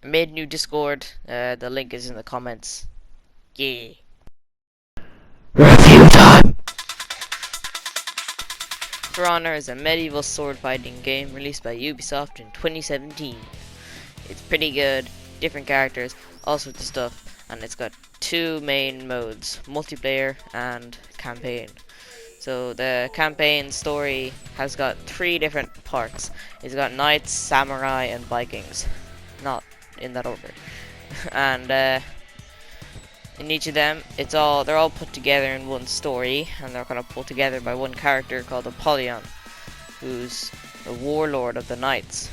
I made a new Discord. The link is in the comments. Yeah. Review time! For Honor is a medieval sword fighting game released by Ubisoft in 2017. It's pretty good, different characters, all sorts of stuff, and it's got two main modes, multiplayer and campaign. So the campaign story has got three different parts. It's got knights, samurai, and Vikings. Not in that order. And in each of them, they're all put together in one story, and they're kind of pulled together by one character called Apollyon, who's the warlord of the knights.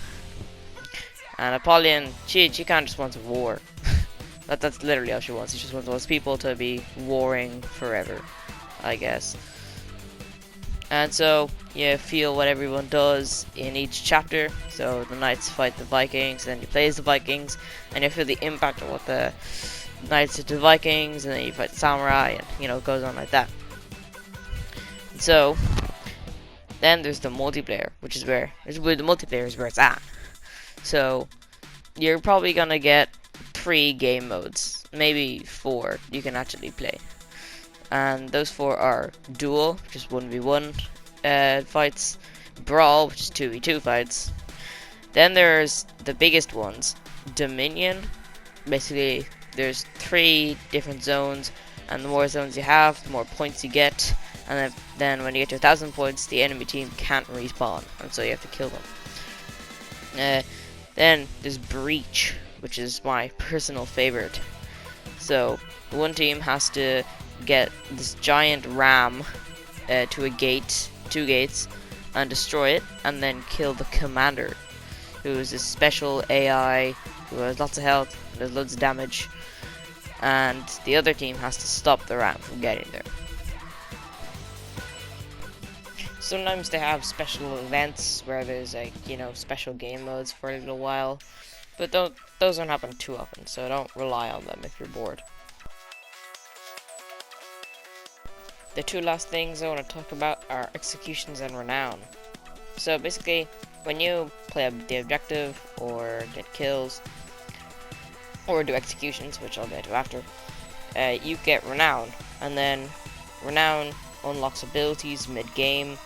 And Apollyon, she kind of just wants war. That's literally all she wants. She just wants people to be warring forever, I guess. And so you feel what everyone does in each chapter. So the knights fight the Vikings, then you play as the Vikings, and you feel the impact of what the knights did to the Vikings, and then you fight the samurai, and it goes on like that. And so then there's the multiplayer, which is where the multiplayer is where it's at. So you're probably gonna get 3 game modes, maybe 4 you can actually play. And those 4 are Duel, which is 1v1 fights, Brawl, which is 2v2 fights. Then there's the biggest ones, Dominion. Basically, there's 3 different zones, and the more zones you have, the more points you get. And then when you get to 1,000 points, the enemy team can't respawn, and so you have to kill them. Then there's Breach, which is my personal favorite. So one team has to get this giant ram to a gate, 2 gates, and destroy it, and then kill the commander, who is a special AI who has lots of health and does loads of damage, and the other team has to stop the ram from getting there. Sometimes they have special events where there's like, special game modes for a little while, but those don't happen too often, so don't rely on them if you're bored. The 2 last things I want to talk about are executions and renown. So basically, when you play the objective, or get kills, or do executions, which I'll get to after, you get renown, and then renown unlocks abilities mid-game,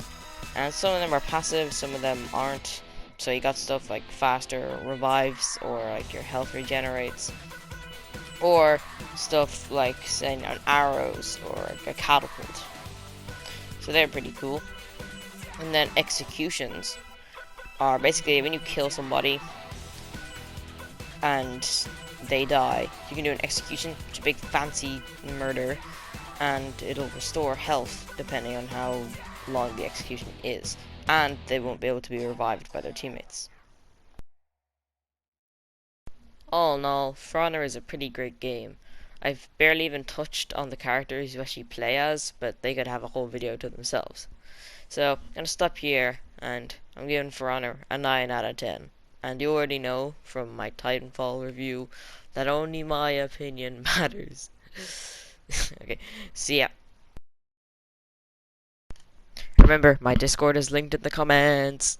and some of them are passive, some of them aren't. So you got stuff like faster revives, or like your health regenerates, or stuff like saying arrows or like a catapult. So they're pretty cool. And then executions are basically when you kill somebody and they die, you can do an execution, which is a big fancy murder, and it'll restore health depending on how long the execution is, and they won't be able to be revived by their teammates. All in all, For Honor is a pretty great game. I've barely even touched on the characters you actually play as, but they could have a whole video to themselves. So I'm gonna stop here, and I'm giving For Honor a 9 out of 10. And you already know from my Titanfall review that only my opinion matters. Okay, see ya. Remember, my Discord is linked in the comments.